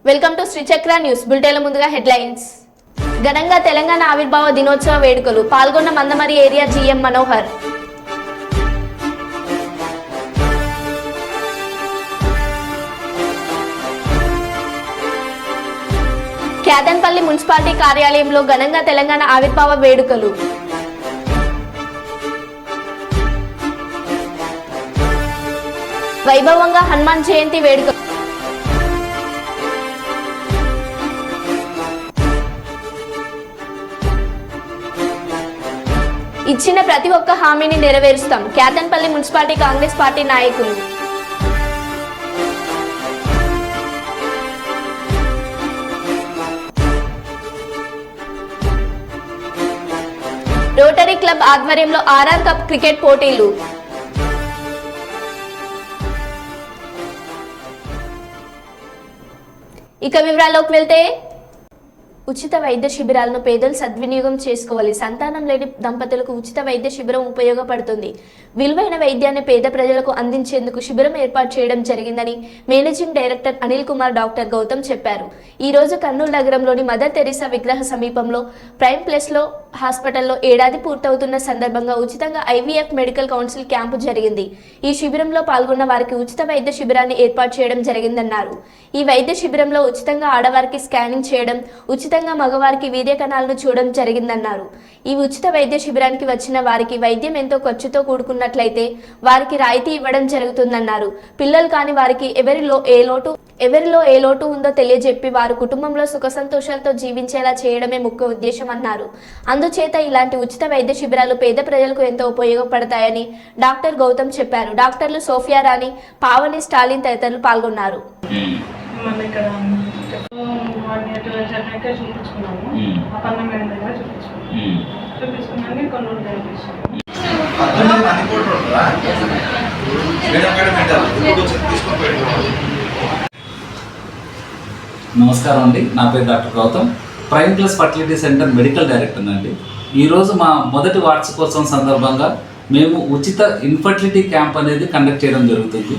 Welcome to Srichakra news బులెటిన్ల ముందుగా headlines. ఘనంగా తెలంగాణ ఆవిర్భావ దినోత్సవ వేడుకలు పాల్గొన్న Mandamarri area GM Manohar. Kyathanpalli municipality కార్యాలయంలో ఘనంగా తెలంగాణ ఆవిర్భావ వేడుకలు. వైభవంగా హనుమాన్ జయంతి వేడుక. ఇచ్చిన ప్రతి ఒక్క హామీని నెరవేరుస్తాం క్యాదన్పల్లి మున్సిపాలిటీ కాంగ్రెస్ పార్టీ నాయకులు. రోటరీ క్లబ్ ఆధ్వర్యంలో ఆర్ఆర్ కప్ క్రికెట్ పోటీలు. ఇక వివరాల్లోకి వెళ్తే, ఉచిత వైద్య శిబిరాలను పేదలు సద్వినియోగం చేసుకోవాలి. సంతానం లేని దంపతులకు ఉచిత వైద్య శిబిరం ఉపయోగపడుతుంది. విలువైన వైద్యాన్ని పేద ప్రజలకు అందించేందుకు శిబిరం ఏర్పాటు చేయడం జరిగిందని managing director Anil Kumar doctor Gautam చెప్పారు. ఈ రోజు కర్నూలు నగరంలోని మదర్ తెరీసా విగ్రహ సమీపంలో ప్రైమ్ ప్లేస్లో హాస్పిటల్లో ఏడాది పూర్తవుతున్న సందర్భంగా ఉచితంగా ఐవీఎఫ్ మెడికల్ కౌన్సిల్ క్యాంపు జరిగింది. ఈ శిబిరంలో పాల్గొన్న వారికి ఉచిత వైద్య శిబిరాన్ని ఏర్పాటు చేయడం జరిగిందన్నారు. ఈ వైద్య శిబిరంలో ఉచితంగా ఆడవారికి స్కానింగ్ చేయడం, ఉచితంగా మగవారికి వీర్య కణాలను చూడడం జరిగిందన్నారు. ఈ ఉచిత వైద్య శిబిరానికి వచ్చిన వారికి వైద్యం ఎంతో ఖర్చుతో కూడుకున్నట్లయితే వారికి రాయితీ ఇవ్వడం జరుగుతుందన్నారు. పిల్లలు కాని వారికి ఎవరిలో ఏ లోటు ఉందో తెలియజెప్పి వారు కుటుంబంలో సుఖ సంతోషాలతో జీవించేలా చేయడమే ముఖ్య ఉద్దేశం అన్నారు. అందుచేత ఇలాంటి ఉచిత వైద్య శిబిరాలు పేద ప్రజలకు ఎంతో ఉపయోగపడతాయని డాక్టర్ గౌతమ్ చెప్పారు. డాక్టర్లు సోఫియా రాణి, పావని, స్టాలిన్ తదితరులు పాల్గొన్నారు. నమస్కారం అండి, నా పేరు doctor Gautam, prime plus fertility centre medical director అండి. ఈరోజు మా మొదటి వార్షికోత్సవం సందర్భంగా మేము ఉచిత ఇన్ఫర్టిలిటీ క్యాంప్ అనేది కండక్ట్ చేయడం జరుగుతుంది.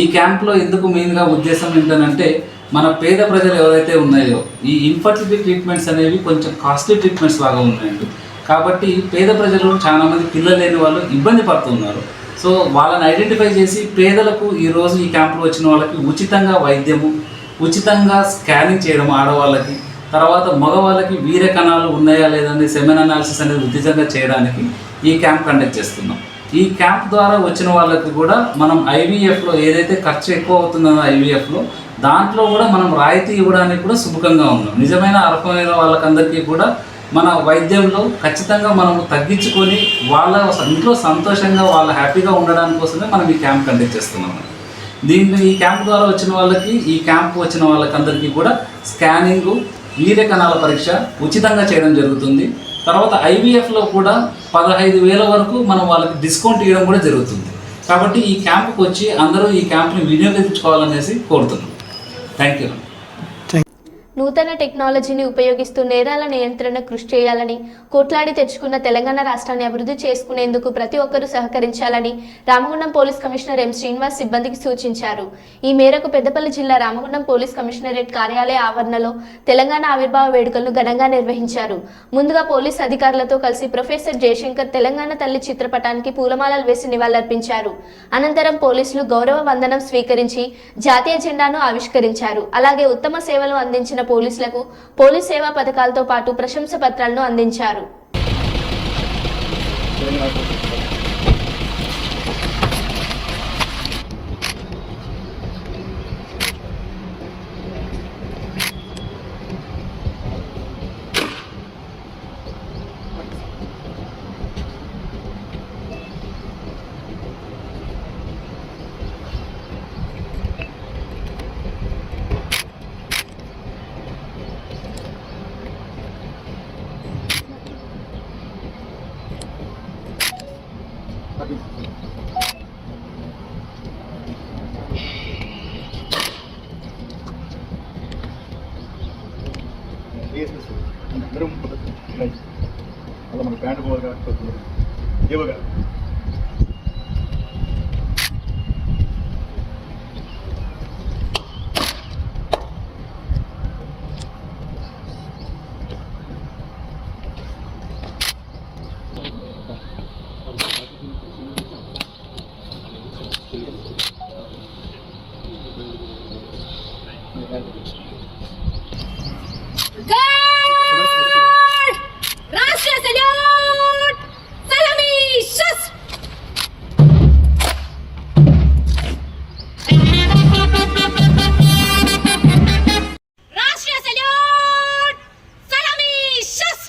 ఈ క్యాంప్లో ఎందుకు మెయిన్గా ఉద్దేశం ఏంటంటే, మన పేద ప్రజలు ఎవరైతే ఉన్నాయో ఈ ఇన్ఫర్టిలిటీ ట్రీట్మెంట్స్ అనేవి కొంచెం కాస్ట్లీ ట్రీట్మెంట్స్ లాగా ఉన్నాయండి. కాబట్టి పేద ప్రజలు చాలామంది పిల్లలు లేని వాళ్ళు ఇబ్బంది పడుతున్నారు. సో వాళ్ళని ఐడెంటిఫై చేసి పేదలకు ఈరోజు ఈ క్యాంపులో వచ్చిన వాళ్ళకి ఉచితంగా వైద్యము, ఉచితంగా స్కానింగ్ చేయడం ఆడవాళ్ళకి, తర్వాత మగవాళ్ళకి వీర్య కణాలు ఉన్నాయా లేదని సెమెన్ అనాలిసిస్ అనేది ఉచితంగా చేయడానికి ఈ క్యాంప్ కండక్ట్ చేస్తున్నాం. ఈ క్యాంప్ ద్వారా వచ్చిన వాళ్ళకి కూడా మనం ఐవీఎఫ్లో ఏదైతే ఖర్చు ఎక్కువ అవుతుందో ఐవీఎఫ్లో దాంట్లో కూడా మనం రాయితీ ఇవ్వడానికి కూడా సుముఖంగా ఉన్నాం. నిజమైన అర్హమైన వాళ్ళకందరికీ కూడా మన వైద్యంలో ఖచ్చితంగా మనము తగ్గించుకొని వాళ్ళ ఇంట్లో సంతోషంగా వాళ్ళ హ్యాపీగా ఉండడానికి కోసమే మనం ఈ క్యాంప్ కండక్ట్ చేస్తున్నాం. ఈ క్యాంప్ ద్వారా వచ్చిన వాళ్ళకి, ఈ క్యాంప్ వచ్చిన వాళ్ళకందరికీ కూడా స్కానింగు, వీర్య కణాల పరీక్ష ఉచితంగా చేయడం జరుగుతుంది. తర్వాత ఐవీఎఫ్లో కూడా 15,000 వరకు మనం వాళ్ళకి డిస్కౌంట్ ఇవ్వడం కూడా జరుగుతుంది. కాబట్టి ఈ క్యాంపుకి వచ్చి అందరూ ఈ క్యాంప్ని వినియోగించుకోవాలనేసి కోరుతున్నాం. Thank you. నూతన టెక్నాలజీని ఉపయోగిస్తూ నేరాల నియంత్రణ కృషి చేయాలని, కోట్లాడి తెచ్చుకున్న తెలంగాణ రాష్ట్రాన్ని అభివృద్ధి చేసుకునేందుకు ప్రతి ఒక్కరూ సహకరించాలని Ramagundam police commissioner M Srinivas సిబ్బందికి సూచించారు. ఈ మేరకు పెద్దపల్లి జిల్లా రామగుండం పోలీస్ కమిషనరేట్ కార్యాలయ ఆవరణలో తెలంగాణ ఆవిర్భావ వేడుకలను ఘనంగా నిర్వహించారు. ముందుగా పోలీస్ అధికారులతో కలిసి ప్రొఫెసర్ జయశంకర్ తెలంగాణ తల్లి చిత్రపటానికి పూలమాలలు వేసి నివాళులర్పించారు. అనంతరం పోలీసులు గౌరవ వందనం స్వీకరించి జాతీయ జెండాను ఆవిష్కరించారు. అలాగే ఉత్తమ సేవలు అందించిన పోలీసులకు పోలీస్ సేవా పథకాలతో పాటు ప్రశంస పత్రాలను అందించారు. అలా మన ప్యాంటు పోగా ఇవ్వగా రాష్ట్ర సల్యూట్ సలామీ షస్ రాష్ట్ర సల్యూట్ సలామీ షస్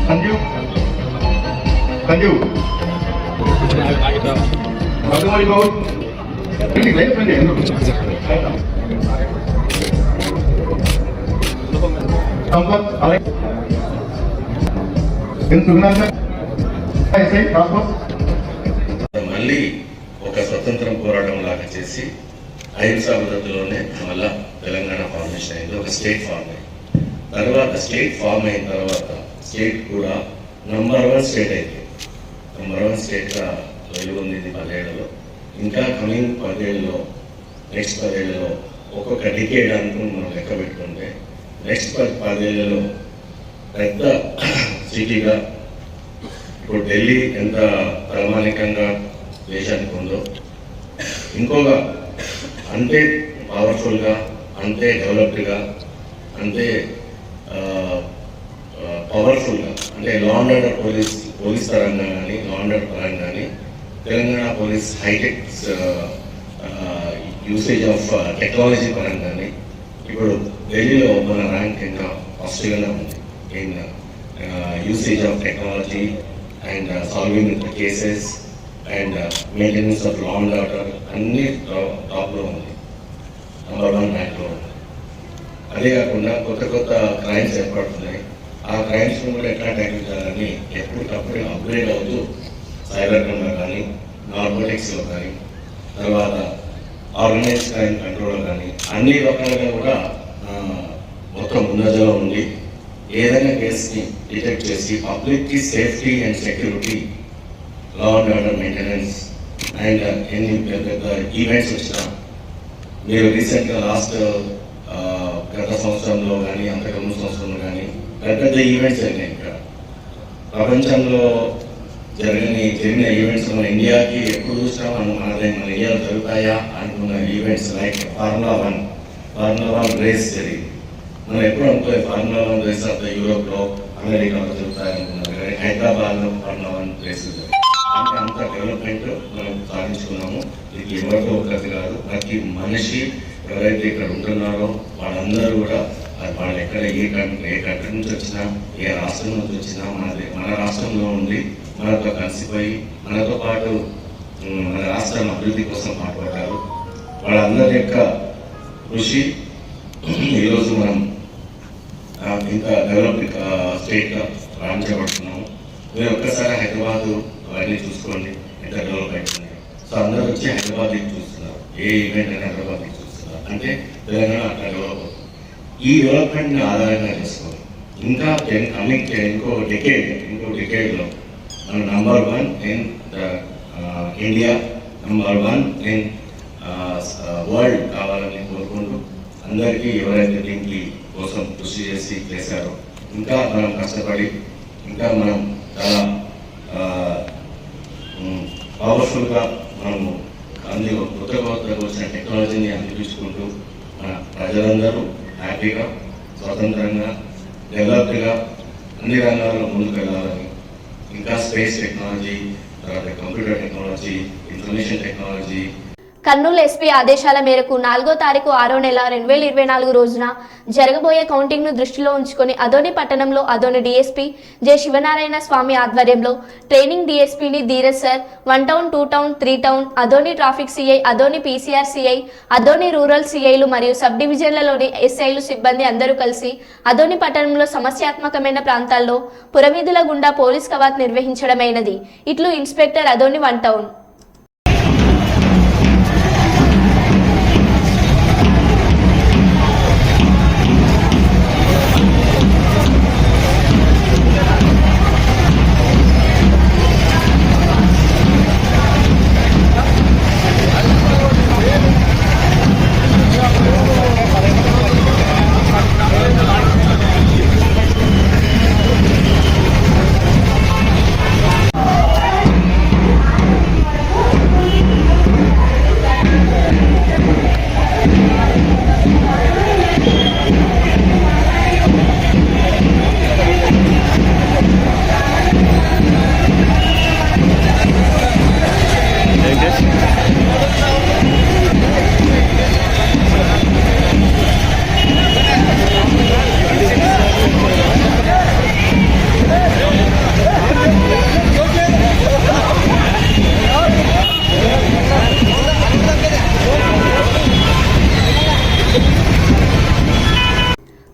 సంజు సంజు మధుమణి గౌడ్ సంపత్ అలెక్ సుగుణాకర్ ట్రాన్స్పోర్ట్ మళ్ళీ ఒక స్వతంత్రం పోరాటం లాగా చేసి అహింసా పద్ధతిలోనే మళ్ళా తెలంగాణ ఫార్మేషన్ అయింది, ఒక స్టేట్ ఫార్మ్ అయింది. తర్వాత స్టేట్ ఫామ్ అయిన తర్వాత స్టేట్ కూడా #1 స్టేట్ అయింది. #1 స్టేట్గా వెలుగొందింది 10 ఏళ్లలో. ఇంకా కమింగ్ 10 ఏళ్ళలో నెక్స్ట్ 10 ఏళ్ళలో ఒక్కొక్క డికేడ్ అనుకుని మనం లెక్క పెట్టుకుంటే నెక్స్ట్ 10 ఏళ్ళలో పెద్ద సిటీగా ఇప్పుడు ఢిల్లీ ఎంత ప్రామాణికంగా దేశానికి ఉందో ఇంకొక అంతే పవర్ఫుల్గా, అంతే డెవలప్డ్గా, అంతే పవర్ఫుల్గా, అంటే లా అండ్ ఆర్డర్ పోలీస్ పరంగా కానీ, లా అండ్ ఆర్డర్ పరంగా కానీ Telangana police hitech usage of technology పరంగా కానీ ఇప్పుడు ఢిల్లీలో మన ర్యాంక్ ఇంకా ఆస్ట్రేలియాలో ఉంది in usage of technology and solving cases and maintenance of law and order అన్ని టాప్లో ఉంది, #1 ర్యాంక్లో ఉంది. అదే కాకుండా కొత్త కొత్త క్రైమ్స్ ఏర్పడుతున్నాయి. ఆ క్రైమ్స్ కూడా ఎట్లా ట్యాకిల్ చేయాలని ఎప్పటికప్పుడు అప్గ్రేడ్ అవుతూ సైబర్ క్రైమ్లో కానీ, నార్కోటిక్స్లో కానీ, తర్వాత ఆర్గనైజ్ క్రైమ్ కంట్రోల్లో కానీ అన్ని రకాలుగా కూడా మొత్తం ముందజలో ఉండి ఏదైనా కేసుని డిటెక్ట్ చేసి పబ్లిక్కి safety and security, law and order maintenance and ఎన్ని పెద్ద ఈవెంట్స్ వచ్చినా మీరు రీసెంట్గా లాస్ట్ గత సంవత్సరంలో కానీ అంతకుముందు సంవత్సరంలో కానీ పెద్ద ఈవెంట్స్ జరిగినాయి. ఇక్కడ ప్రపంచంలో జరిగిన ఈవెంట్స్ మన ఇండియాకి ఎప్పుడు చూసినా మన ఇండియాలో జరుగుతాయా అనుకున్న ఈవెంట్స్ లైక్ ఫార్ములా 1 రేస్ జరిగింది. మనం ఎప్పుడు అనుకోలేదు ఫార్ములా 1 రేస్ అంతా యూరోప్లో, అమెరికాలో జరుగుతాయి అనుకున్నాం, కానీ హైదరాబాద్లో ఫార్ములా 1 రేస్ జరిగింది. అంటే అంత డెవలప్మెంట్ మనం సాధించుకున్నాము. ఇది ఎవరితో ఒకటి కాదు, ప్రతి మనిషి ఎవరైతే ఇక్కడ ఉంటున్నారో వాళ్ళందరూ కూడా వాళ్ళు ఎక్కడ ఏ కంట్రీ నుంచి వచ్చినా, ఏ రాష్ట్రం నుంచి వచ్చినా మన రాష్ట్రంలో ఉండి మనతో కలిసిపోయి మనతో పాటు మన రాష్ట్రం అభివృద్ధి కోసం పాటుపడ్డారు. వాళ్ళందరి యొక్క కృషి ఈరోజు మనం ఇంత డెవలప్డ్ స్టేట్గా రాణించబడుతున్నాము. మీరు ఒక్కసారి హైదరాబాద్ అవన్నీ చూసుకోండి ఎంత డెవలప్ అవుతుంది. సో అందరూ వచ్చి హైదరాబాద్కి చూస్తున్నారు, ఏ ఈవెంట్ అయినా హైదరాబాద్కి చూస్తున్నారు. అంటే తెలంగాణ అట్లా డెవలప్ అవుతుంది. ఈ డెవలప్మెంట్ని ఆధారంగా చేసుకోవాలి. ఇంకా ఇంకో డికేడ్లో మనం #1 ఇన్ ఇండియా, #1 ఇన్ వరల్డ్ కావాలని కోరుకుంటూ అందరికీ ఎవరైతే దీనికి కోసం కృషి చేశారో ఇంకా మనం కష్టపడి ఇంకా మనం చాలా పవర్ఫుల్గా మనము అందులో కొత్తగా వచ్చిన టెక్నాలజీని అందిపించుకుంటూ మన ప్రజలందరూ హ్యాపీగా, స్వతంత్రంగా, డెవలప్డ్గా అన్ని రంగాల్లో ముందుకు వెళ్ళాలని, ఇంకా స్పేస్ టెక్నాలజీ, తర్వాత computer technology, information technology. Kurnool SP ఆదేశాల మేరకు 4వ తారీఖు 6వ నెల 2024 రోజున జరగబోయే కౌంటింగ్ను దృష్టిలో ఉంచుకొని అదోని పట్టణంలో అదోని డీఎస్పీ జె శివనారాయణ స్వామి ఆధ్వర్యంలో ట్రైనింగ్ డీఎస్పీని Dheeraj sir 1 town 2 town 3 town Adoni traffic CI, Adoni PCR CI, Adoni rural సిఐలు మరియు సబ్ డివిజన్లలోని ఎస్ఐలు సిబ్బంది అందరూ కలిసి అదోని పట్టణంలో సమస్యాత్మకమైన ప్రాంతాల్లో పురవీధుల గుండా పోలీస్ కవాత్ నిర్వహించడమైనది. ఇట్లు ఇన్స్పెక్టర్ అదోని 1 టౌన్.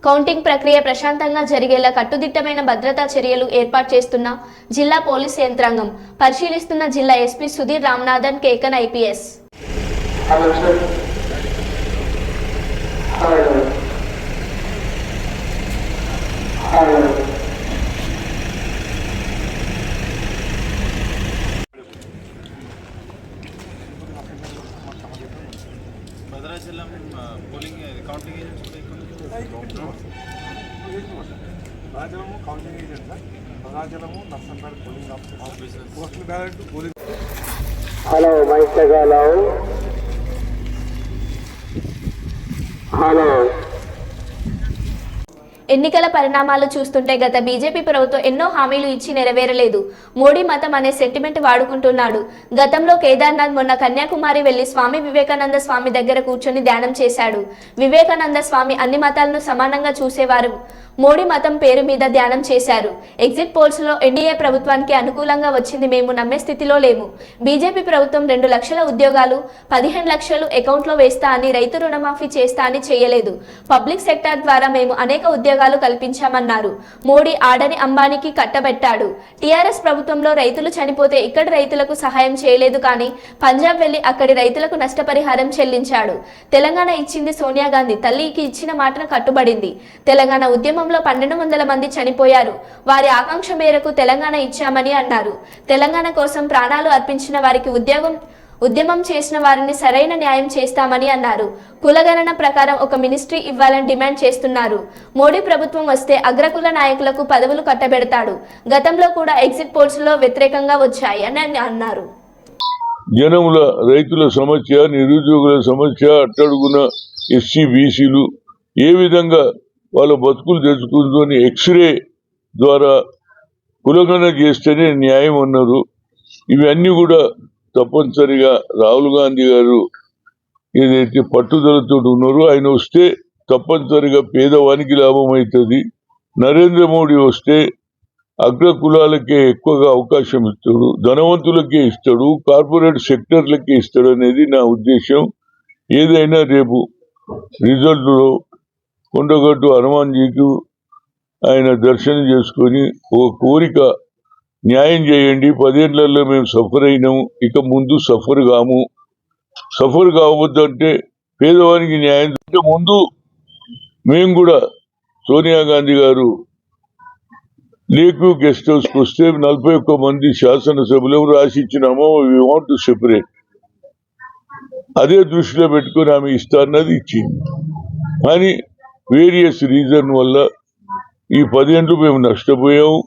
కౌంటింగ్ ప్రక్రియ ప్రశాంతంగా జరిగేలా కట్టుదిట్టమైన భద్రతా చర్యలు ఏర్పాటు చేస్తున్న జిల్లా పోలీస్ యంత్రాంగం పరిశీలిస్తున్న జిల్లా SP Sudhir Ramanathan Kekan IPS. Bhadrachalam polling counting agents Bhadrachalam counting agent sir, Bhadrachalam Narsampet polling officer postal ballot polling. Hello mic hello hello ఎన్నికల పరిణామాలు చూస్తుంటే గత బీజేపీ ప్రభుత్వం ఎన్నో హామీలు ఇచ్చి నెరవేరలేదు. మోడీ మతం అనే సెంటిమెంట్ వాడుకుంటున్నాడు. గతంలో కేదార్నాథ్ మొన్న కన్యాకుమారి వెళ్లి స్వామి వివేకానంద స్వామి దగ్గర కూర్చొని ధ్యానం చేశాడు. వివేకానంద స్వామి అన్ని మతాలను సమానంగా చూసేవారు. మోడీ మతం పేరు మీద ధ్యానం చేశారు. ఎగ్జిట్ పోల్స్ లో ఎన్డీఏ ప్రభుత్వానికి అనుకూలంగా వచ్చింది మేము నమ్మే స్థితిలో లేము. బీజేపీ ప్రభుత్వం 2 లక్షల ఉద్యోగాలు 15 లక్షలు అకౌంట్లో వేస్తా అని, రైతు రుణమాఫీ చేస్తా అని చేయలేదు. పబ్లిక్ సెక్టార్ ద్వారా మేము అనేక ఉద్యోగాలు కల్పించామన్నారు. మోడీ ఆడని అంబానీకి కట్టబెట్టాడు. టీఆర్ఎస్ ప్రభుత్వంలో రైతులు చనిపోతే ఇక్కడి రైతులకు సహాయం చేయలేదు, కానీ పంజాబ్ వెళ్లి అక్కడి రైతులకు నష్టపరిహారం చెల్లించాడు. తెలంగాణ ఇచ్చింది సోనియా గాంధీ తల్లికి ఇచ్చిన మాటను కట్టుబడింది. తెలంగాణ ఉద్యమం 1200 మంది చనిపోయారు. వారి ఆకాంక్ష మేరకు తెలంగాణ ఇచ్చామని అన్నారు. తెలంగాణ కోసం ప్రాణాలు అర్పించిన వారికి ఉద్యమం చేసిన వారిని సరైన న్యాయం చేస్తామని అన్నారు. కులగణన ప్రకారం ఒక మినిస్ట్రీ ఇవ్వాలని డిమాండ్ చేస్తున్నారు. మోడీ ప్రభుత్వం వస్తే అగ్రకుల నాయకులకు పదవులు కట్టబెడతాడు. గతంలో కూడా ఎగ్జిట్ పోల్స్ లో వ్యతిరేకంగా వచ్చాయి అని అన్నారు. జనముల రైతుల సమస్య, నిరుద్యోగుల సమస్య, అట్టడుగున ఎస్సీ బీసీలు ఏ విధంగా వాళ్ళ బతుకులు తెచ్చుకుంటూ ఎక్స్రే ద్వారా కులగణన చేస్తేనే న్యాయం అన్నారు. ఇవన్నీ కూడా తప్పనిసరిగా రాహుల్ గాంధీ గారు ఏదైతే పట్టుదలతో ఉన్నారో ఆయన వస్తే తప్పనిసరిగా పేదవానికి లాభం అవుతుంది. నరేంద్ర మోడీ వస్తే అగ్ర కులాలకే ఎక్కువగా అవకాశం ఇస్తాడు, ధనవంతులకే ఇస్తాడు, కార్పొరేట్ సెక్టర్లకే ఇస్తాడు అనేది నా ఉద్దేశం. ఏదైనా రేపు రిజల్ట్లో కొండగట్టు హనుమాన్జీకి ఆయన దర్శనం చేసుకొని ఒక కోరిక, న్యాయం చేయండి, 10 ఏళ్లలో మేము సఫర్ అయినాము, ఇక ముందు సఫర్ కావద్దంటే పేదవానికి న్యాయం ముందు మేము కూడా సోనియా గాంధీ గారు లేకు గెస్ట్ హౌస్కి వస్తే 41 మంది శాసనసభలో రాసి ఇచ్చినామో వి వాంట్ టు సెపరేట్, అదే దృష్టిలో పెట్టుకుని ఆమె ఇస్తారన్నది ఇచ్చింది. కానీ వేరియస్ రీజన్ వల్ల ఈ 10 ఏళ్ళు మేము నష్టపోయాము.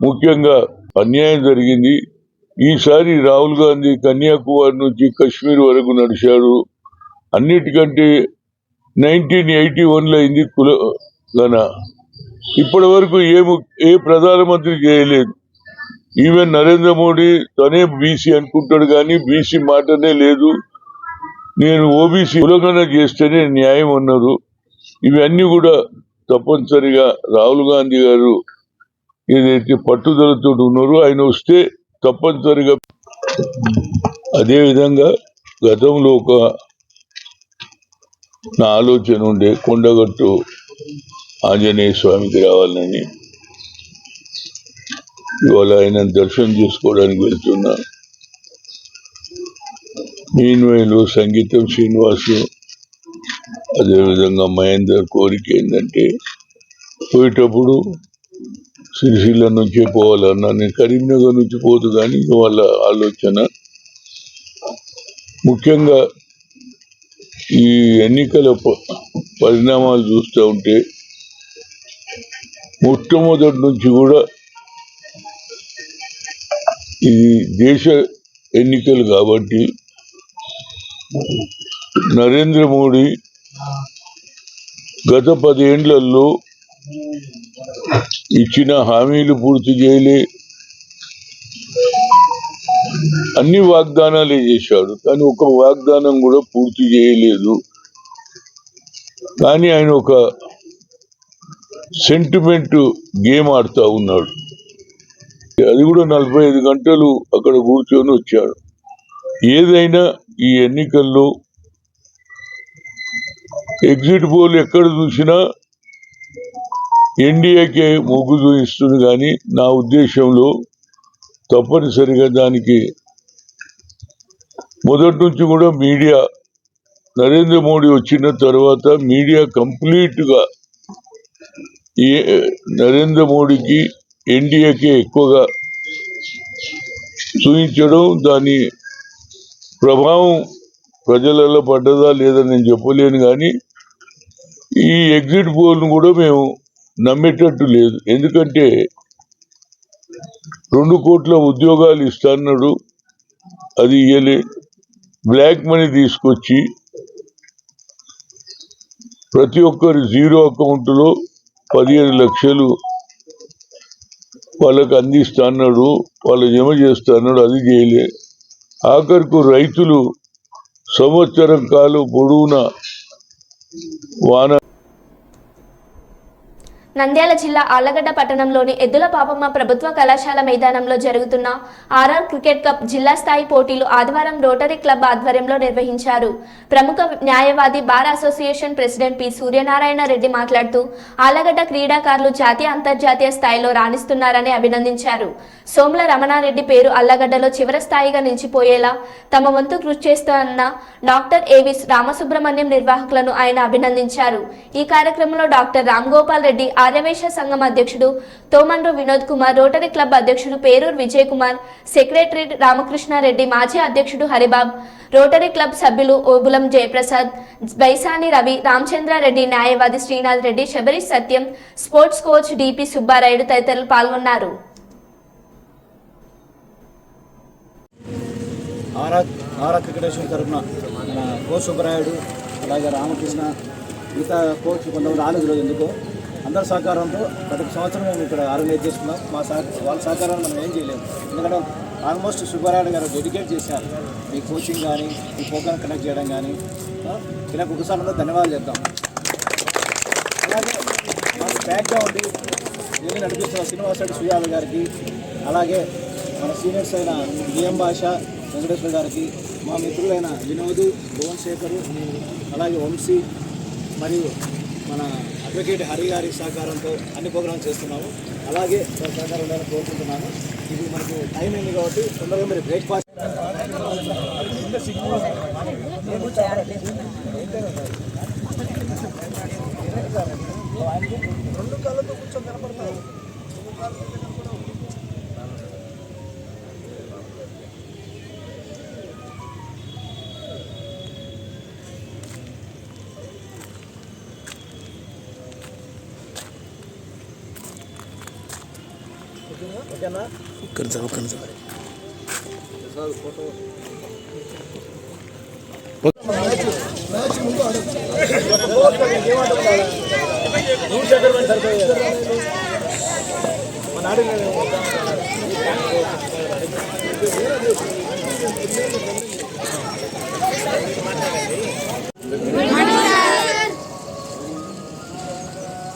ముఖ్యంగా అన్యాయం జరిగింది. ఈసారి రాహుల్ గాంధీ కన్యాకుమారి నుంచి కశ్మీర్ వరకు నడిచాడు. అన్నిటికంటే 1981లో అయింది కులగణన. ఇప్పటి వరకు ఏ ప్రధానమంత్రి చేయలేదు. ఈవెన్ నరేంద్ర మోడీ తనే బీసీ అనుకుంటాడు, కానీ బీసీ మాటనే లేదు. నేను ఓబీసీ కులగణన చేస్తేనే న్యాయం అన్నారు. ఇవన్నీ కూడా తప్పనిసరిగా రాహుల్ గాంధీ గారు ఏదైతే పట్టుదలతో ఉన్నారో ఆయన వస్తే తప్పనిసరిగా. అదేవిధంగా గతంలో నా ఆలోచన ఉండే కొండగట్టు ఆంజనేయ స్వామికి రావాలని. ఇవాళ ఆయన దర్శనం చేసుకోవడానికి వెళ్తున్నా. మీన్వేలు సంగీతం శ్రీనివాసు అదేవిధంగా మహేందర్ కోరిక ఏంటంటే పోయేటప్పుడు సిరిసిల్ల నుంచే పోవాలన్నా, నేను కరీంనగర్ నుంచి పోతు, కానీ వాళ్ళ ఆలోచన. ముఖ్యంగా ఈ ఎన్నికల పరిణామాలు చూస్తూ ఉంటే మొట్టమొదటి నుంచి కూడా ఇది దేశ ఎన్నికలు కాబట్టి నరేంద్ర మోడీ గత 10 ఏళ్లలో ఇచ్చిన హామీలు పూర్తి చేయలే, అన్ని వాగ్దానాలే చేశాడు, కానీ ఒక వాగ్దానం కూడా పూర్తి చేయలేదు. కానీ ఆయన ఒక సెంటిమెంట్ గేమ్ ఆడుతూ ఉన్నాడు. అది కూడా 45 గంటలు అక్కడ కూర్చొని వచ్చాడు. ఏదైనా ఈ ఎన్నికల్లో ఎగ్జిట్ పోల్ ఎక్కడ చూసినా ఎన్డీఏకే మొగ్గు చూపిస్తుంది. కానీ నా ఉద్దేశంలో తప్పనిసరిగా దానికి మొదటి నుంచి కూడా మీడియా, నరేంద్ర మోడీ వచ్చిన తర్వాత మీడియా కంప్లీట్గా నరేంద్ర మోడీకి ఎన్డీఏకే ఎక్కువగా చూపించడం, దాని ప్రభావం ప్రజలలో పడ్డదా లేదా నేను చెప్పలేను. కానీ ఈ ఎగ్జిట్ పోల్ను కూడా మేము నమ్మేటట్టు లేదు. ఎందుకంటే 2 కోట్ల ఉద్యోగాలు ఇస్తాన్నాడు, అది ఇయ్యలే. బ్లాక్ మనీ తీసుకొచ్చి ప్రతి ఒక్కరి జీరో అకౌంట్లో 15 లక్షలు వాళ్ళకు అందిస్తా అన్నాడు, వాళ్ళు జమ చేస్తా అన్నాడు, అది చేయలే. ఆఖరికి రైతులు సంవత్సరం కాలం పొడవునా వాన. నంద్యాల జిల్లా ఆళ్లగడ్డ పట్టణంలోని ఎద్దుల పాపమ్మ ప్రభుత్వ కళాశాల మైదానంలో జరుగుతున్న ఆర్ఆర్ క్రికెట్ కప్ జిల్లా స్థాయి పోటీలు ఆదివారం రోటరీ క్లబ్ ఆధ్వర్యంలో నిర్వహించారు. ప్రముఖ న్యాయవాది bar association president P Suryanarayana Reddy మాట్లాడుతూ ఆళ్లగడ్డ క్రీడాకారులు జాతీయ అంతర్జాతీయ స్థాయిలో రాణిస్తున్నారని అభినందించారు. సోముల రమణారెడ్డి పేరు ఆళ్లగడ్డలో చివరి స్థాయిగా నిలిచిపోయేలా తమ వంతు కృషి చేస్తున్న డాక్టర్ ఏవి రామసుబ్రహ్మణ్యం నిర్వాహకులను ఆయన అభినందించారు. ఈ కార్యక్రమంలో డాక్టర్ రామ్ గోపాల్ రెడ్డి, ఆర్యవైశ్య సంఘం అధ్యక్షుడు తోమండ్రు వినోద్ కుమార్, రోటరీ క్లబ్ అధ్యక్షుడు పేరూరు విజయ్ కుమార్, సెక్రటరీ రామకృష్ణారెడ్డి, మాజీ అధ్యక్షుడు హరిబాబ్, రోటరీ క్లబ్ సభ్యులు ఓబులం జయప్రసాద్, బైసాని రవి, రామచంద్రారెడ్డి, న్యాయవాది శ్రీనాథ్ రెడ్డి, శబరి సత్యం, స్పోర్ట్స్ కోచ్ డిపి సుబ్బారాయుడు తదితరులు పాల్గొన్నారు. ఆరా క్రికెటేషన్ తరఫున మన కోచ్ సుబ్బరాయుడు, అలాగే రామకృష్ణ, మిగతా కోచ్ కొంతమంది రాలేదు ఎందుకో అందరి సహకారంతో ప్రతి సంవత్సరం మేము ఇక్కడ ఆర్గనైజ్ చేసుకున్నాం. వాళ్ళ సహకారాన్ని మనం ఏం చేయలేము, ఎందుకంటే ఆల్మోస్ట్ సుబ్బారాయుడు గారు డెడికేట్ చేశారు మీ కోచింగ్ కానీ మీ ప్రోగ్రామ్ కనెక్ట్ చేయడం కానీ. ఇలా ఒకసారి ధన్యవాదాలు చెప్తాం. అలాగే మాకు బ్యాక్గా ఉండి ఏది నడిపిస్తున్న శ్రీనివాసరెడ్డి సుయాల గారికి, అలాగే మన సీనియర్స్ అయిన బిఎం భాష వెంకటేశ్వర గారికి, మా మిత్రులైన వినోద్, భువన్ శేఖరు, అలాగే వంశీ మరియు మన అడ్వకేట్ హరి గారి సహకారంతో అన్ని ప్రోగ్రామ్స్ చేస్తున్నాము. అలాగే సహకారం ఉండాలని కోరుకుంటున్నాను. ఇది మనకు టైం అయింది కాబట్టి తొందరగా మీరు బ్రేక్ఫాస్ట్ రెండు కాళ్ళతో కూర్చొని కనపడతారు. ఓకేనా? Photo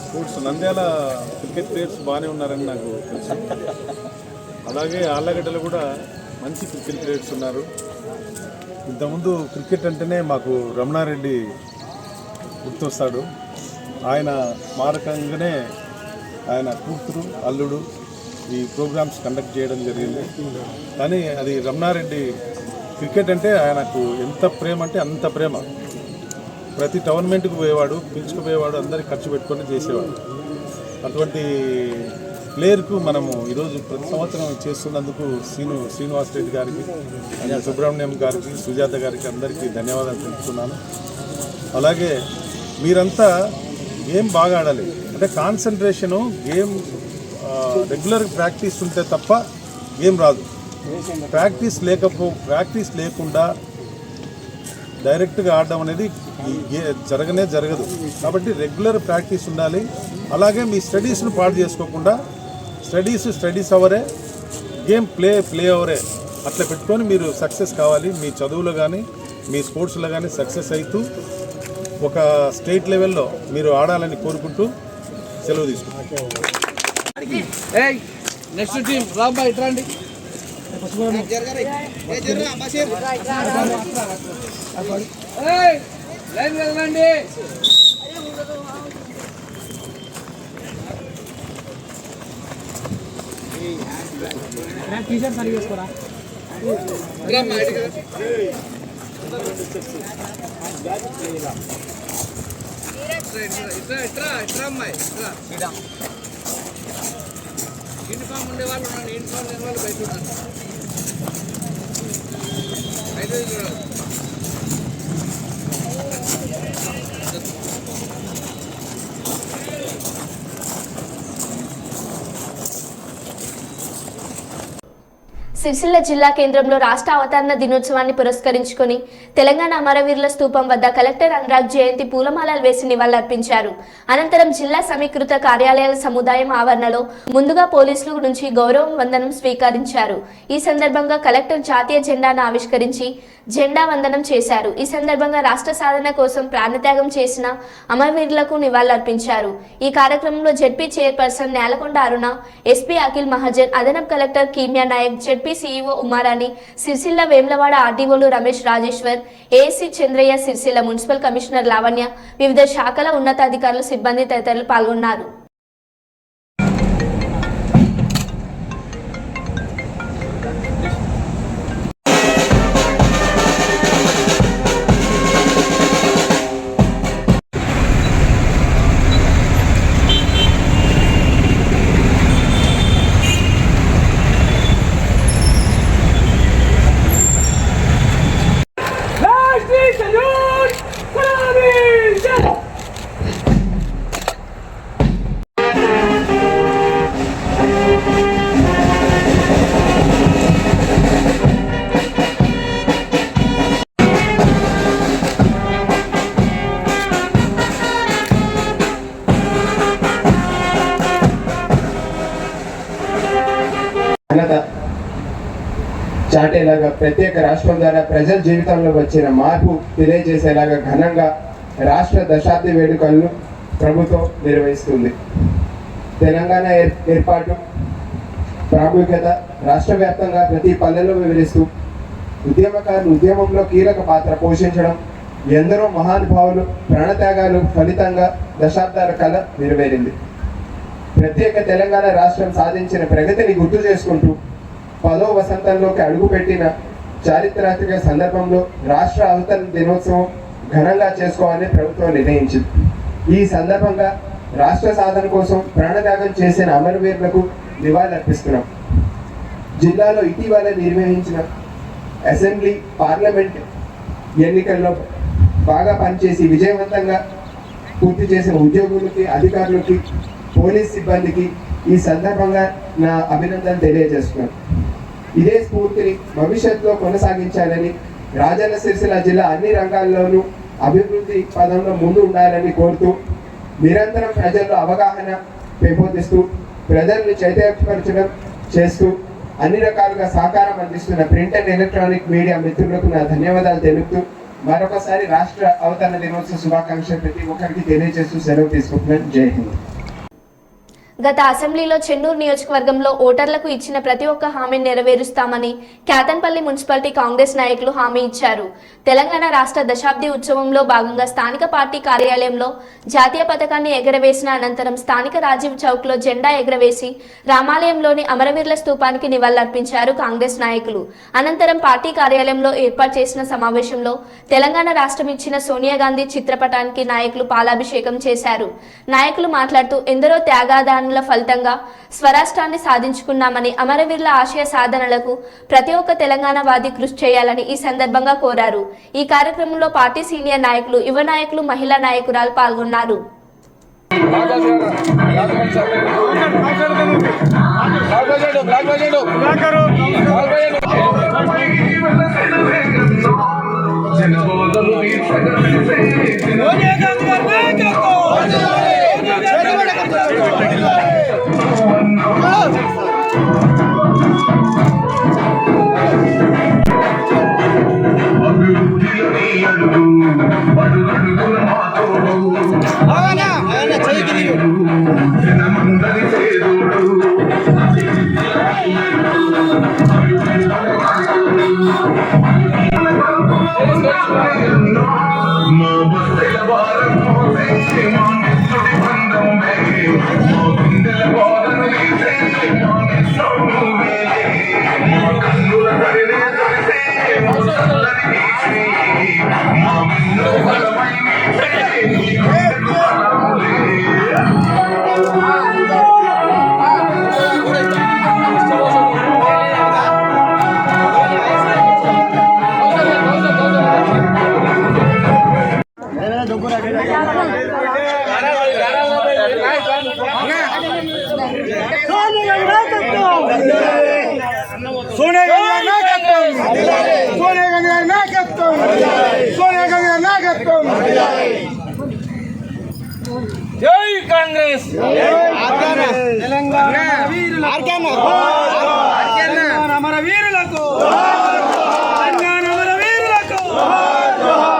sports Nandyal cricket players బాగానే ఉన్నారని నాకు తెలుసు. అలాగే ఆళ్లగడ్డలో కూడా మంచి క్రికెట్ ప్లేయర్స్ ఉన్నారు. ఇంతకుముందు క్రికెట్ అంటేనే మాకు రమణారెడ్డి గుర్తొస్తాడు. ఆయన స్మారకంగానే ఆయన కూతురు, అల్లుడు ఈ ప్రోగ్రామ్స్ కండక్ట్ చేయడం జరిగింది. కానీ అది రమణారెడ్డి క్రికెట్ అంటే ఆయనకు ఎంత ప్రేమ అంటే అంత ప్రేమ. ప్రతి టోర్నమెంట్కి పోయేవాడు, పిలుచుకుపోయేవాడు, అందరికి ఖర్చు పెట్టుకొని చేసేవాడు. అటువంటి ప్లేయర్కు మనము ఈరోజు ప్రతి సంవత్సరం చేస్తున్నందుకు శ్రీనివాసరెడ్డి గారికి, సుబ్రహ్మణ్యం గారికి, సుజాత గారికి అందరికీ ధన్యవాదాలు తెలుపుతున్నాను. అలాగే మీరంతా గేమ్ బాగా ఆడాలి. అంటే కాన్సన్ట్రేషను గేమ్ రెగ్యులర్ ప్రాక్టీస్ ఉంటే తప్ప గేమ్ రాదు. ప్రాక్టీస్ లేకుండా డైరెక్ట్గా ఆడడం అనేది జరగదు. కాబట్టి రెగ్యులర్ ప్రాక్టీస్ ఉండాలి. అలాగే మీ స్టడీస్ను పాడు చేసుకోకుండా స్టడీస్ అవరే, గేమ్ ప్లే అవరే అట్లా పెట్టుకొని మీరు సక్సెస్ కావాలి. మీ చదువులో కానీ మీ స్పోర్ట్స్లో కానీ సక్సెస్ అవుతూ ఒక స్టేట్ లెవెల్లో మీరు ఆడాలని కోరుకుంటూ సెలవు తీసుకుంటాం. నెక్స్ట్ టీం రాబాయ్ ఇట్రండి. లైన్ వెళ్ళండి. యూనిఫామ్ ఉండే వాళ్ళు ఉన్నాను, యూనిఫామ్ లేని వాళ్ళు బయట ఉన్నాను. సిరిసిల్ల జిల్లా కేంద్రంలో రాష్ట్ర అవతరణ దినోత్సవాన్ని పురస్కరించుకొని తెలంగాణ అమరవీరుల స్తూపం వద్ద కలెక్టర్ అనురాగ్ జయంతి పూలమాలలు వేసి నివాళులర్పించారు. అనంతరం జిల్లా సమీకృత కార్యాలయాల సముదాయం ఆవరణలో ముందుగా పోలీసుల నుంచి గౌరవ వందనం స్వీకరించారు. ఈ సందర్భంగా కలెక్టర్ జాతీయ జెండాను ఆవిష్కరించి జెండా వందనం చేశారు. ఈ సందర్భంగా రాష్ట్ర సాధన కోసం ప్రాణత్యాగం చేసిన అమరవీరులకు నివాళులర్పించారు. ఈ కార్యక్రమంలో ZP chairperson Nelakonda Aruna, SP Akhil Mahajan, అదనపు collector Keemya Naik, ZP CEO Umarani, Sircilla Vemulawada ఆర్డీఓలు Ramesh Rajeshwar, ASC Chandraiah, Sircilla municipal commissioner Lavanya, వివిధ శాఖల ఉన్నతాధికారులు, సిబ్బంది తదితరులు పాల్గొన్నారు. చాటేలాగా ప్రత్యేక రాష్ట్రం ద్వారా ప్రజల జీవితంలో వచ్చిన మార్పు తెలియజేసేలాగా ఘనంగా రాష్ట్ర దశాబ్ది వేడుకలను ప్రభుత్వం నిర్వహిస్తుంది. తెలంగాణ ఏర్పాటు ప్రాముఖ్యత రాష్ట్ర వ్యాప్తంగా ప్రతి పల్లెలో వివరిస్తూ ఉద్యమకారులు ఉద్యమంలో కీలక పాత్ర పోషించడం, ఎందరో మహానుభావులు ప్రాణత్యాగాలు ఫలితంగా దశాబ్దాల కళ నెరవేరింది. ప్రత్యేక తెలంగాణ రాష్ట్రం సాధించిన ప్రగతిని గుర్తు చేసుకుంటూ 10వ వసంతంలోకి అడుగుపెట్టిన చారిత్రాత్మక సందర్భంలో రాష్ట్ర అవతరణ దినోత్సవం ఘనంగా చేసుకోవాలని ప్రభుత్వం నిర్ణయించింది. ఈ సందర్భంగా రాష్ట్ర సాధన కోసం ప్రాణత్యాగం చేసిన అమరవీరులకు నివాళులర్పిస్తున్నాం. జిల్లాలో ఇటీవల నిర్వహించిన అసెంబ్లీ, పార్లమెంట్ ఎన్నికల్లో బాగా పనిచేసి విజయవంతంగా పూర్తి చేసిన ఉద్యోగులకి, అధికారులకి, పోలీస్ సిబ్బందికి ఈ సందర్భంగా నా అభినందనలు తెలియజేస్తున్నాను. ఇదే స్ఫూర్తిని భవిష్యత్తులో కొనసాగించాలని, రాజన్న సిరిసిల్ల జిల్లా అన్ని రంగాల్లోనూ అభివృద్ధి పదంలో ముందు ఉండాలని కోరుతూ, నిరంతరం ప్రజల్లో అవగాహన పెంపొందిస్తూ, ప్రజల్ని చైతన్యపరచడం చేస్తూ అన్ని రకాలుగా సహకారం అందిస్తున్న ప్రింట్ అండ్ ఎలక్ట్రానిక్ మీడియా మిత్రులకు నా ధన్యవాదాలు తెలుపుతూ మరొకసారి రాష్ట్ర అవతరణ దినోత్సవ శుభాకాంక్షలు ప్రతి ఒక్కరికి తెలియజేస్తూ సెలవు తీసుకుంటున్నాను. జై హింద్. గత అసెంబ్లీలో చెన్నూరు నియోజకవర్గంలో ఓటర్లకు ఇచ్చిన ప్రతి ఒక్క హామీని నెరవేరుస్తామని క్యాతన్పల్లి మున్సిపాలిటీ కాంగ్రెస్ నాయకులు హామీ ఇచ్చారు. తెలంగాణ రాష్ట్ర దశాబ్ది ఉత్సవంలో భాగంగా స్థానిక పార్టీ కార్యాలయంలో జాతీయ పతాకాన్ని ఎగరవేసిన అనంతరం స్థానిక రాజీవ్ చౌక్లో జెండా ఎగరవేసి రామాలయంలోని అమరవీరుల స్తూపానికి నివాళులర్పించారు కాంగ్రెస్ నాయకులు. అనంతరం పార్టీ కార్యాలయంలో ఏర్పాటు చేసిన సమావేశంలో తెలంగాణ రాష్ట్రం ఇచ్చిన సోనియా గాంధీ చిత్రపటానికి నాయకులు పాలాభిషేకం చేశారు. నాయకులు మాట్లాడుతూ ఎందరో త్యాగాదారుల ఫలితంగా స్వరాష్ట్రాన్ని సాధించుకున్నామని, అమరవీరుల ఆశయ సాధనలకు ప్రతి ఒక్క తెలంగాణ వాది కృషి చేయాలని ఈ సందర్భంగా కోరారు. ఈ కార్యక్రమంలో పార్టీ సీనియర్ నాయకులు, యువ నాయకులు, మహిళా నాయకురాలు పాల్గొన్నారు. అందరి జై కాంగ్రెస్ తెలంగాణ అమర వీరులకు తెలంగాణ అమర వీరులకు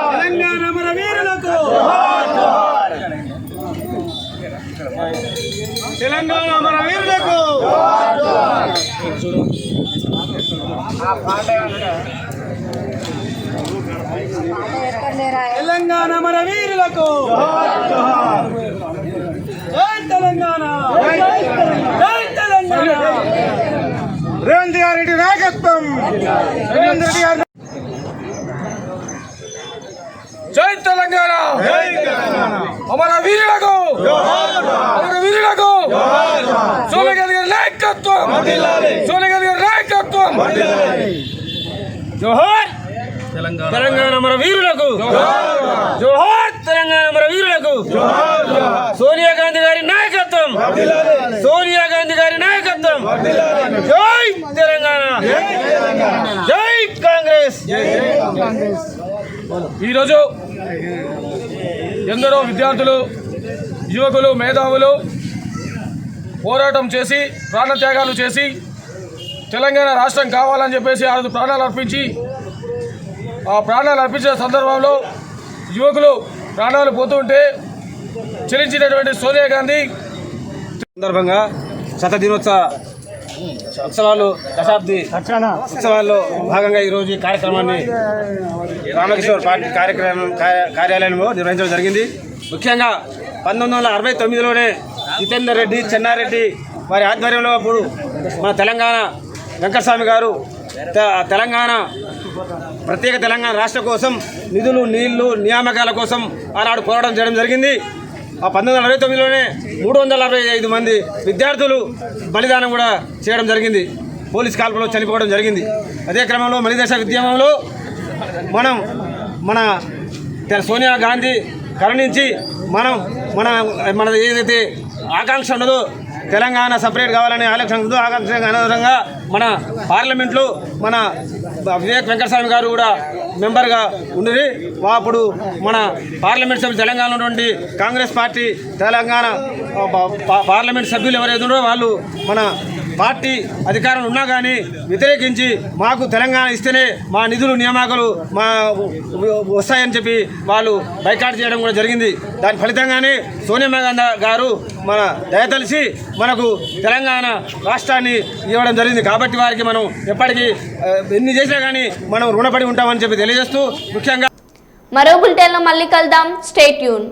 తెలంగాణ అమర వీరులకు తెలంగాణ అమర వీరులకు తెలంగాణ అమర వీరులకు జై తెలంగాణ జై తెలంగాణ రేవంత్ రెడ్డి నాయకత్వం రేవంత్ రెడ్డి గారు జై తెలంగాణ అమర వీరులకు సోనియా గాంధీ గారి నాయకత్వం జోహార్ తెలంగాణ అమర వీరులకు జోహార్ తెలంగాణ అమర వీరులకు సోనియా గాంధీ గారి నాయకత్వం జై తెలంగాణ జై కాంగ్రెస్ ఈరోజు ఎందరో విద్యార్థులు యువకులు మేధావులు పోరాటం చేసి ప్రాణత్యాగాలు చేసి తెలంగాణ రాష్ట్రం కావాలని చెప్పేసి ఆ రోజు ప్రాణాలు అర్పించి ఆ ప్రాణాలు అర్పించిన సందర్భంలో యువకులు ప్రాణాలు పోతుంటే చెల్లించినటువంటి సోనియా గాంధీ సందర్భంగా శతదినోత్సవ ఉత్సవాలు దశాబ్ది ఉత్సవాల్లో భాగంగా ఈరోజు ఈ కార్యక్రమాన్ని రామకిషోర్ పార్టీ కార్యాలయంలో నిర్వహించడం జరిగింది. ముఖ్యంగా 1969లోనే జితేందర్ రెడ్డి చెన్నారెడ్డి వారి ఆధ్వర్యంలో అప్పుడు మన తెలంగాణ వెంకటస్వామి గారు తెలంగాణ ప్రత్యేక తెలంగాణ రాష్ట్ర కోసం నిధులు నీళ్లు నియామకాల కోసం ఆనాడు పోరాటం చేయడం జరిగింది. ఆ 1969లోనే 365 మంది విద్యార్థులు బలిదానం కూడా చేయడం జరిగింది. పోలీస్ కాల్పులో చనిపోవడం జరిగింది. అదే క్రమంలో మలిదశ ఉద్యమంలో మన సోనియా గాంధీ కరుణించి మన ఏదైతే ఆకాంక్ష ఉన్నదో తెలంగాణ సపరేట్ కావాలనే ఆకాంక్ష అనుగుణంగా మన పార్లమెంట్లో మన వివేక్ వెంకటస్వామి గారు కూడా మెంబర్గా ఉండేది. అప్పుడు మన పార్లమెంట్ సభ్యులు తెలంగాణ నుండి కాంగ్రెస్ పార్టీ తెలంగాణ పార్లమెంట్ సభ్యులు ఎవరైతే ఉన్నారో వాళ్ళు మన పార్టీ అధికారంలో ఉన్నా కానీ వ్యతిరేకించి మాకు తెలంగాణ ఇస్తేనే మా నిధులు నియామకాలు మా వస్తాయని చెప్పి వాళ్ళు బైకాట్ చేయడం కూడా జరిగింది. దాని ఫలితంగానే సోనియా గాంధీ గారు మన దయతలిసి మనకు తెలంగాణ రాష్ట్రాన్ని ఇవ్వడం జరిగింది. కాబట్టి వారికి మనం ఎప్పటికీ ఎన్ని చేసినా కానీ మనం రుణపడి ఉంటామని చెప్పి తెలియజేస్తూ ముఖ్యంగా మరో బులెటిన్లో మళ్ళీ కలుద్దాం. Stay tune.